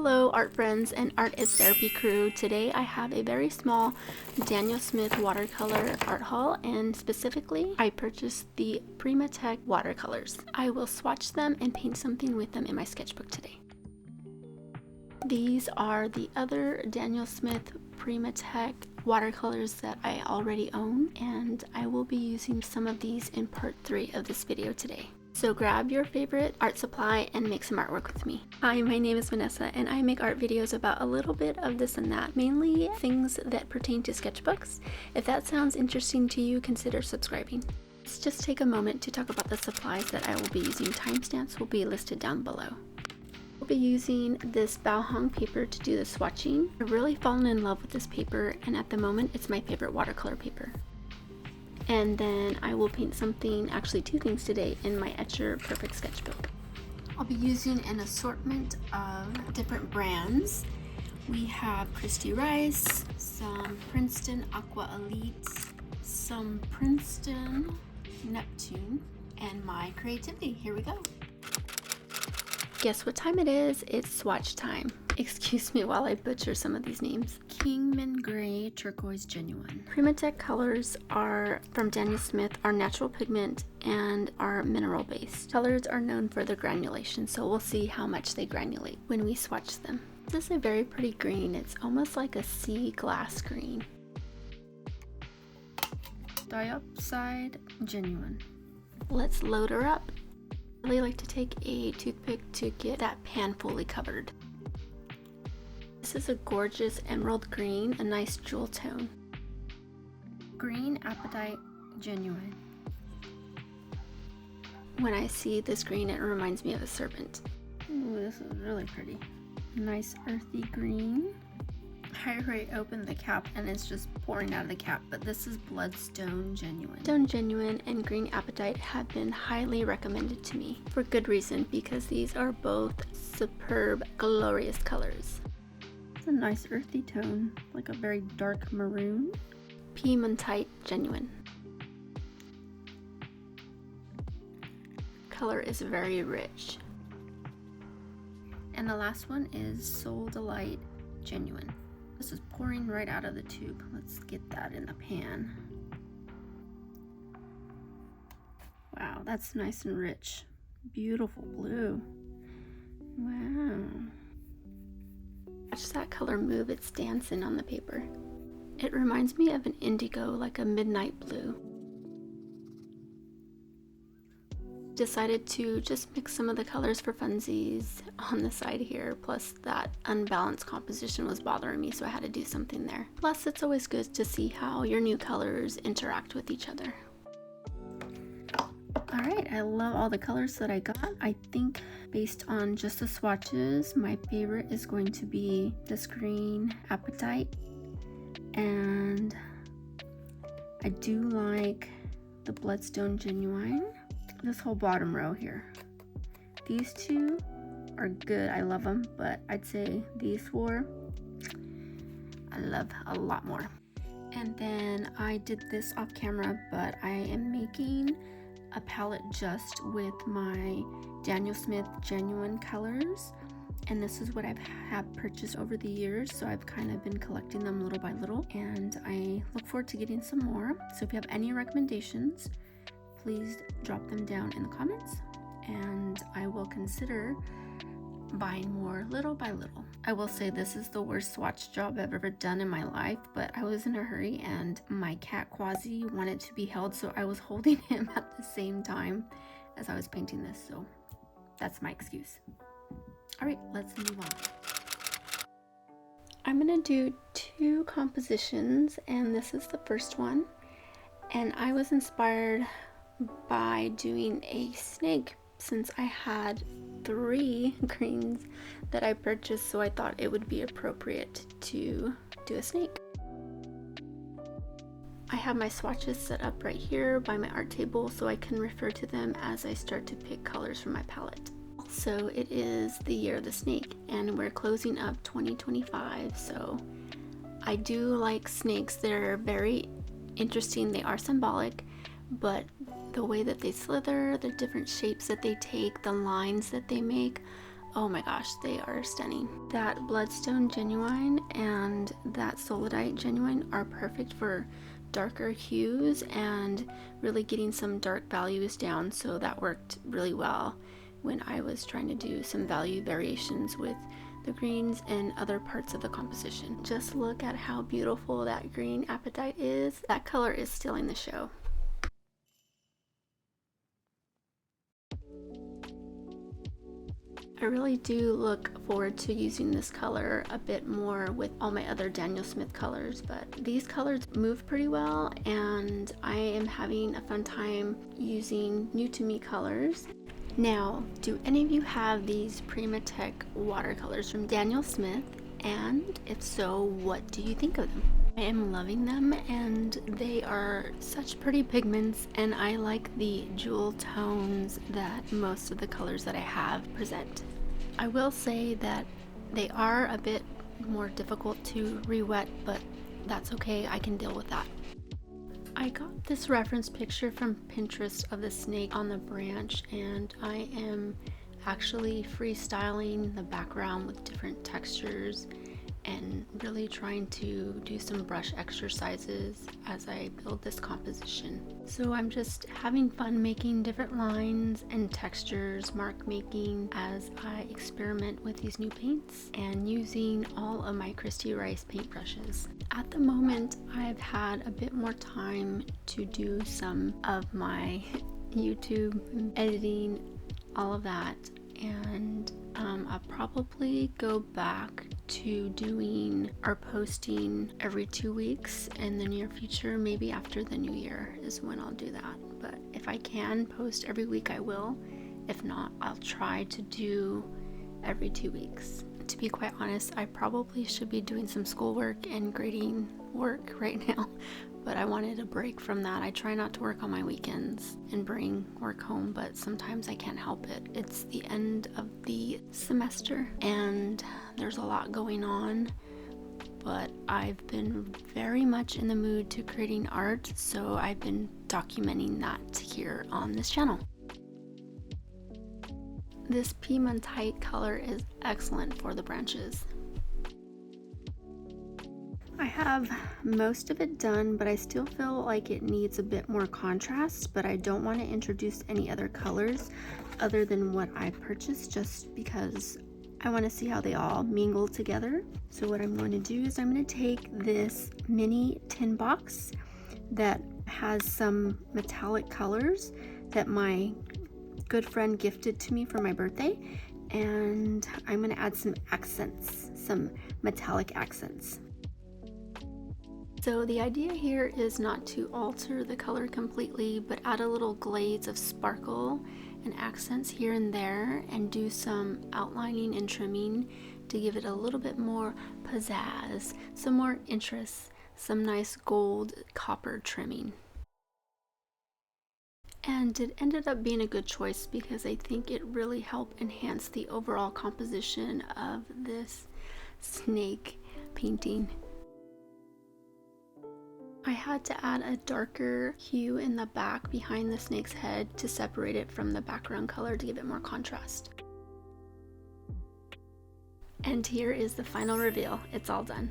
Hello art friends and Art is Therapy crew. Today I have a very small Daniel Smith watercolor art haul, and specifically I purchased the Prima Tek watercolors. I will swatch them and paint something with them in my sketchbook today. These are the other Daniel Smith Prima Tek watercolors that I already own, and I will be using some of these in part 3 of this video today. So grab your favorite art supply and make some artwork with me. Hi, my name is Vanessa and I make art videos about a little bit of this and that, mainly things that pertain to sketchbooks. If that sounds interesting to you, consider subscribing. Let's just take a moment to talk about the supplies that I will be using. Timestamps will be listed down below. I'll be using this Bao paper to do the swatching. I've really fallen in love with this paper, and at the moment it's my favorite watercolor paper. And then I will paint something, actually 2 things today, in my Etcher Perfect sketchbook. I'll be using an assortment of different brands. We have Christy Rice, some Princeton Aqua Elites, some Princeton Neptune, and my creativity. Here we go. Guess what time it is? It's swatch time. Excuse me while I butcher some of these names. Kingman Gray Turquoise Genuine. Prima Tek colors are from Daniel Smith, are natural pigment and are mineral based. Colors are known for their granulation, so we'll see how much they granulate when we swatch them. This is a very pretty green. It's almost like a sea glass green. Diopside Genuine. Let's load her up. I really like to take a toothpick to get that pan fully covered. This is a gorgeous emerald green, a nice jewel tone. Green Apatite Genuine. When I see this green, it reminds me of a serpent. Ooh, this is really pretty. Nice earthy green. I already opened the cap and it's just pouring out of the cap, but this is Bloodstone Genuine. Stone Genuine and Green Apatite have been highly recommended to me for good reason, because these are both superb, glorious colors. It's a nice earthy tone, like a very dark maroon. Piemontite Genuine. Color is very rich. And the last one is Soul Delight Genuine. This is pouring right out of the tube. Let's get that in the pan. Wow, that's nice and rich. Beautiful blue. Wow. Watch that color move. It's dancing on the paper. It reminds me of an indigo, like a midnight blue. Decided to just mix some of the colors for funsies on the side here, plus that unbalanced composition was bothering me, so I had to do something there. Plus, it's always good to see how your new colors interact with each other. Alright, I love all the colors that I got. I think based on just the swatches, my favorite is going to be this Green Apatite, and I do like the Bloodstone Genuine. This whole bottom row here. These two are good. I love them, but I'd say these 4 I love a lot more. And then I did this off camera, but I am making a palette just with my Daniel Smith Genuine colors, and this is what I have purchased over the years, so I've kind of been collecting them little by little, and I look forward to getting some more. So if you have any recommendations, please drop them down in the comments and I will consider buying more little by little. I will say this is the worst swatch job I've ever done in my life, but I was in a hurry and my cat Quasi wanted to be held, so I was holding him at the same time as I was painting this, so that's my excuse. Alright, let's move on. I'm gonna do 2 compositions, and this is the first one, and I was inspired by doing a snake since I had 3 greens that I purchased, so I thought it would be appropriate to do a snake. I have my swatches set up right here by my art table so I can refer to them as I start to pick colors from my palette. Also, it is the year of the snake and we're closing up 2025, so I do like snakes. They're very interesting. They are symbolic, but the way that they slither, the different shapes that they take, the lines that they make, Oh my gosh, they are stunning. That Bloodstone Genuine and that Solidite Genuine are perfect for darker hues and really getting some dark values down, so that worked really well when I was trying to do some value variations with the greens and other parts of the composition. Just look at how beautiful that green apatite is. That color is stealing the show. I really do look forward to using this color a bit more with all my other Daniel Smith colors, but these colors move pretty well and I am having a fun time using new to me colors. Now, do any of you have these Prima Tek watercolors from Daniel Smith? And if so, what do you think of them? I am loving them and they are such pretty pigments, and I like the jewel tones that most of the colors that I have present. I will say that they are a bit more difficult to re-wet, but that's okay, I can deal with that. I got this reference picture from Pinterest of the snake on the branch, and I am actually freestyling the background with different textures and really trying to do some brush exercises as I build this composition. So I'm just having fun making different lines and textures, mark making as I experiment with these new paints and using all of my Christy Rice paintbrushes. At the moment, I've had a bit more time to do some of my YouTube editing, all of that, and I'll probably go back to doing or posting every 2 weeks in the near future. Maybe after the new year is when I'll do that, but if I can post every week I will. If not, I'll try to do every 2 weeks. To be quite honest, I probably should be doing some schoolwork and grading work right now, but I wanted a break from that. I try not to work on my weekends and bring work home, but sometimes I can't help it. It's the end of the semester and there's a lot going on, but I've been very much in the mood to creating art, so I've been documenting that here on this channel. This piemontite color is excellent for the branches. I have most of it done, but I still feel like it needs a bit more contrast, but I don't want to introduce any other colors other than what I purchased, just because I want to see how they all mingle together. So what I'm going to do is I'm going to take this mini tin box that has some metallic colors that my good friend gifted to me for my birthday, and I'm going to add some accents, some metallic accents. So the idea here is not to alter the color completely, but add a little glaze of sparkle and accents here and there, and do some outlining and trimming to give it a little bit more pizzazz, some more interest, some nice gold copper trimming. And it ended up being a good choice because I think it really helped enhance the overall composition of this snake painting. I had to add a darker hue in the back behind the snake's head to separate it from the background color to give it more contrast. And here is the final reveal. It's all done.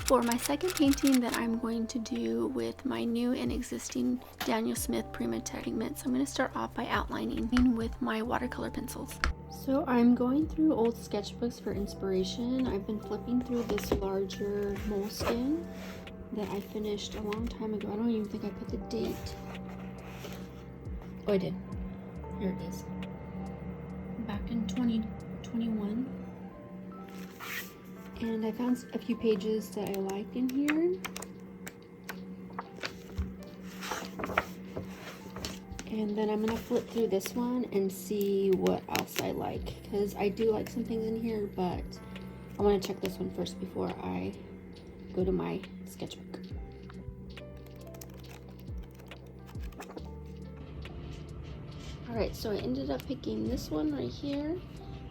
For my second painting that I'm going to do with my new and existing Daniel Smith Prima Tek pigments, I'm going to start off by outlining with my watercolor pencils. So I'm going through old sketchbooks for inspiration. I've been flipping through this larger moleskin that I finished a long time ago. I don't even think I put the date. Oh, I did. Here it is. Back in 2021. And I found a few pages that I liked in here. And then I'm gonna flip through this one and see what else I like, because I do like some things in here, but I want to check this one first before I go to my sketchbook. Alright, so I ended up picking this one right here.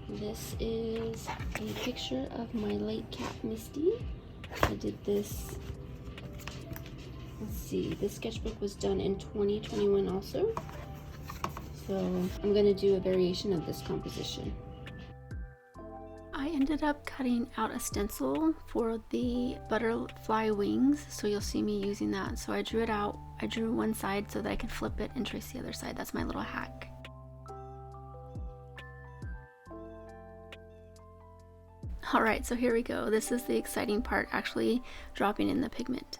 This is a picture of my late cat Misty. I did this Let's see, this sketchbook was done in 2021 also. So I'm gonna do a variation of this composition. I ended up cutting out a stencil for the butterfly wings, so you'll see me using that. So I drew it out. I drew one side so that I could flip it and trace the other side. That's my little hack. Alright, so here we go. This is the exciting part, actually dropping in the pigment.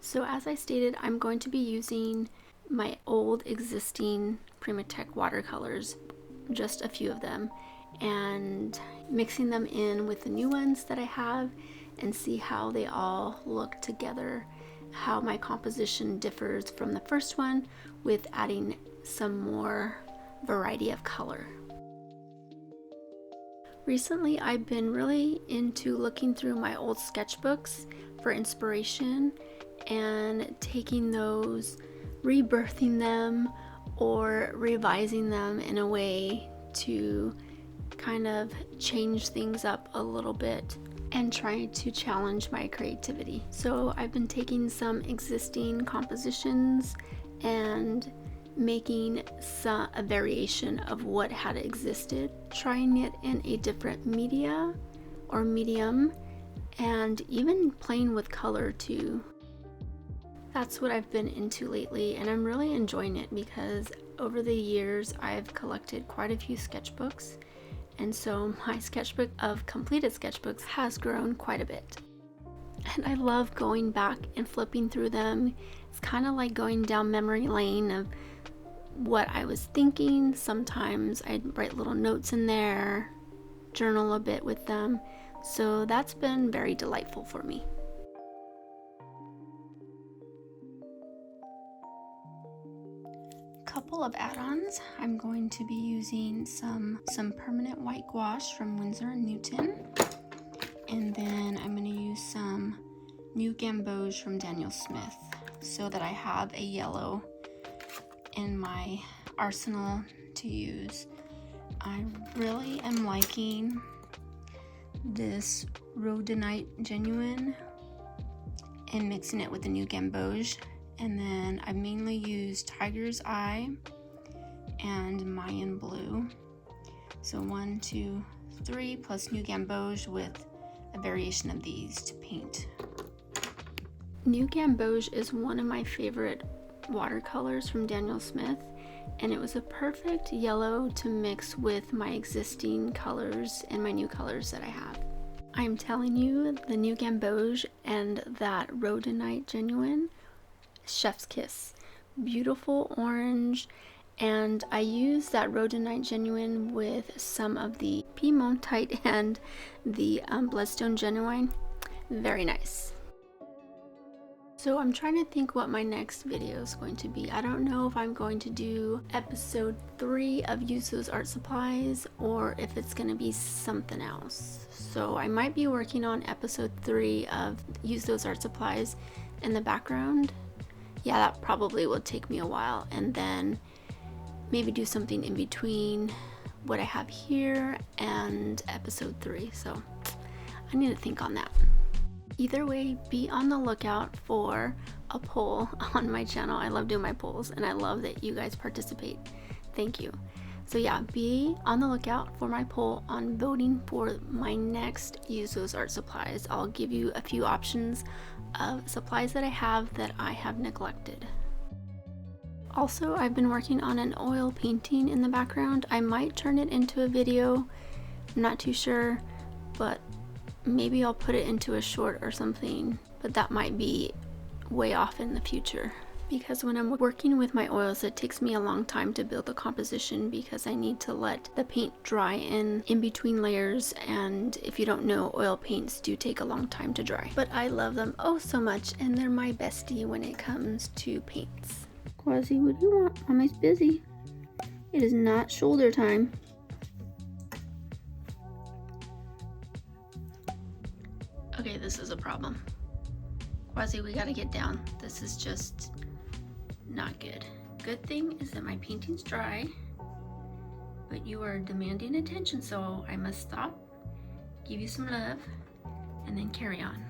So as I stated, I'm going to be using my old existing Prima Tek watercolors, just a few of them, and mixing them in with the new ones that I have and see how they all look together, how my composition differs from the first one with adding some more variety of color. Recently, I've been really into looking through my old sketchbooks for inspiration and taking those, rebirthing them or revising them in a way to kind of change things up a little bit and trying to challenge my creativity. So I've been taking some existing compositions and making a variation of what had existed, trying it in a different media or medium, and even playing with color too. That's what I've been into lately, and I'm really enjoying it because over the years I've collected quite a few sketchbooks, and so my sketchbook of completed sketchbooks has grown quite a bit. And I love going back and flipping through them. It's kind of like going down memory lane of what I was thinking. Sometimes I'd write little notes in there, journal a bit with them, so that's been very delightful for me. Couple of add-ons. I'm going to be using some permanent white gouache from Winsor & Newton, and then I'm going to use some new gamboge from Daniel Smith so that I have a yellow in my arsenal to use. I really am liking this rhodonite genuine and mixing it with the new gamboge. And then I mainly use Tiger's Eye and Mayan Blue. So 1, 2, 3 plus new gamboge with a variation of these to paint. New gamboge is one of my favorite watercolors from Daniel Smith, and it was a perfect yellow to mix with my existing colors and my new colors that I have. I'm telling you, the new gamboge and that rhodonite genuine, chef's kiss. Beautiful orange, and I use that rhodonite genuine with some of the piemontite and the bloodstone genuine. Very nice. So I'm trying to think what my next video is going to be. I don't know if I'm going to do episode 3 of Use Those Art Supplies or if it's going to be something else. So I might be working on episode 3 of Use Those Art Supplies in the background. Yeah, that probably will take me a while, and then maybe do something in between what I have here and episode 3. So I need to think on that. Either way, be on the lookout for a poll on my channel. I love doing my polls, and I love that you guys participate. Thank you. So yeah, be on the lookout for my poll on voting for my next Use Those Art Supplies. I'll give you a few options of supplies that I have neglected. Also, I've been working on an oil painting in the background. I might turn it into a video. I'm not too sure, but maybe I'll put it into a short or something, but that might be way off in the future. Because when I'm working with my oils, it takes me a long time to build the composition because I need to let the paint dry in between layers, and if you don't know, oil paints do take a long time to dry. But I love them oh so much, and they're my bestie when it comes to paints. Quasi, what do you want? Mommy's busy. It is not shoulder time. Okay, this is a problem. Quasi, we gotta get down. This is just not good. Good thing is that my painting's dry, but you are demanding attention, so I must stop give you some love, and then carry on.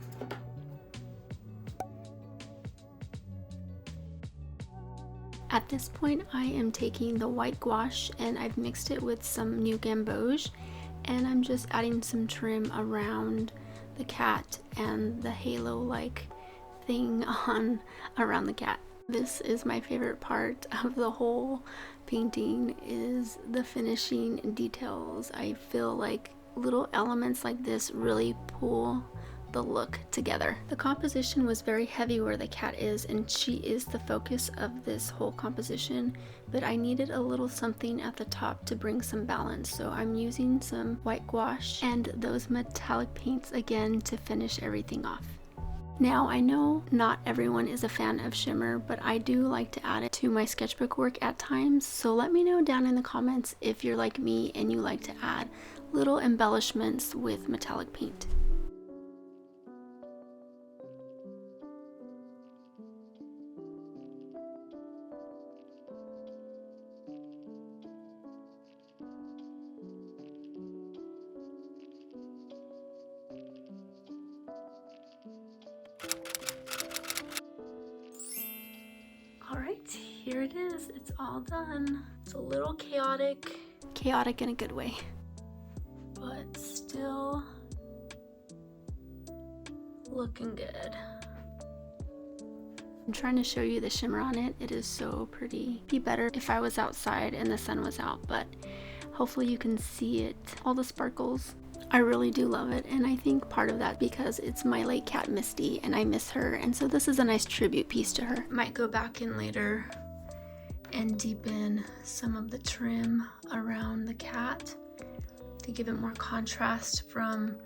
At this point, I am taking the white gouache and I've mixed it with some new gamboge, and I'm just adding some trim around the cat and the halo-like thing on around the cat. This is my favorite part of the whole painting, is the finishing details. I feel like little elements like this really pull the look together. The composition was very heavy where the cat is, and she is the focus of this whole composition, but I needed a little something at the top to bring some balance, so I'm using some white gouache and those metallic paints again to finish everything off. Now, I know not everyone is a fan of shimmer, but I do like to add it to my sketchbook work at times, so let me know down in the comments if you're like me and you like to add little embellishments with metallic paint. Alright, here it is. It's all done. It's a little chaotic. Chaotic in a good way. But still looking good. I'm trying to show you the shimmer on it. It is so pretty. It'd be better if I was outside and the sun was out, but hopefully you can see it. All the sparkles. I really do love it, and I think part of that because it's my late cat Misty and I miss her, and so this is a nice tribute piece to her. Might go back in later and deepen some of the trim around the cat to give it more contrast from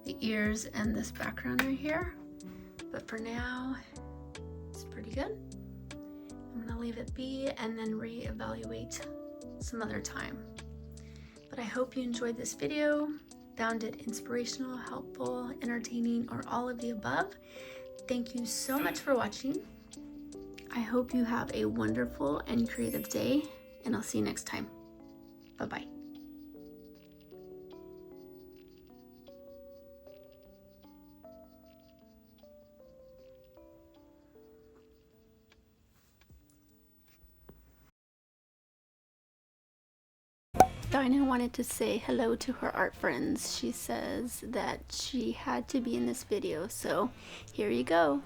the ears and this background right here. But for now, it's pretty good. I'm gonna leave it be and then reevaluate some other time. But I hope you enjoyed this video, found it inspirational, helpful, entertaining, or all of the above. Thank you so much for watching. I hope you have a wonderful and creative day, and I'll see you next time. Bye-bye. Dinah wanted to say hello to her art friends. She says that she had to be in this video, so here you go.